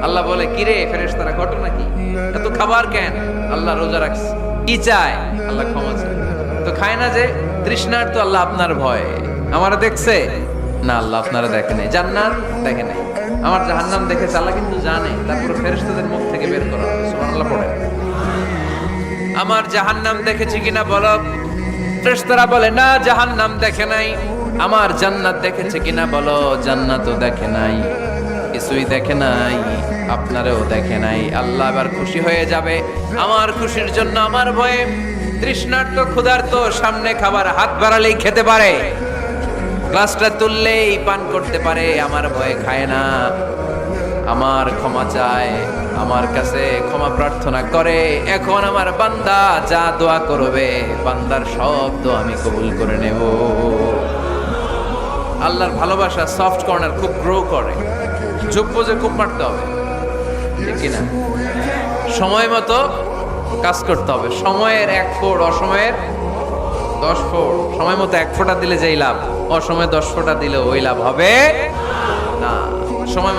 আল্লাহ বলে, কিরে ফেরেশতারা, ঘটনা কি? এত খাবার কেন? আল্লাহ রোজা রাখছে। কি চায়? আল্লাহ ক্ষমা চায়। তো খায় না যে তৃষ্ণার, তো আল্লাহ আপনার ভয়। আমারে দেখছে না, আল্লাহ আপনারা দেখে নাই। জান্নাত দেখে নাই, আমার জাহান্নাম দেখেছে আল্লাহ কিন্তু জানে। তারপরে ফেরেশতাদের মুখ থেকে বের করা হবে। সুবহানাল্লাহ পড়ে। আমার জাহান্নাম দেখেছি কিনা বলো। ফেরেশতারা বলে, না জাহান্নাম দেখে নাই। আমার জান্নাত দেখেছে কিনা বলো। জান্নাতও দেখে নাই, কিছুই দেখে নাই, আপনারেও দেখে নাই। আল্লাহ এবার খুশি হয়ে যাবে। আমার খুশির জন্য আমার ভয়ে তৃষ্ণার্ত ক্ষুধার্ত সামনে খাবার হাত বাড়ালেই খেতে পারে, গ্লাসটা তুললেই পান করতে পারে, আমার ভয়ে খায় না। আমার ক্ষমা চায়, আমার কাছে ক্ষমা প্রার্থনা করে। এখন আমার বান্দা যা দোয়া করবে, বান্দার সব দোয়া আমি কবুল করে নেব। আল্লাহর ভালোবাসা সফট কর্নার খুব গ্রো করে। যোগ্য যে খুব মারতে হবে, ঠিক কিনা? সময় মতো কাজ করতে হবে। সময়ের 1 ফোঁট, অসময়ের 10 ফোঁট। সময় মতো 1 ফোঁটা দিলে যেই লাভ, অসময়ে 10 ফোঁটা দিলে ওই লাভ হবে না। সময়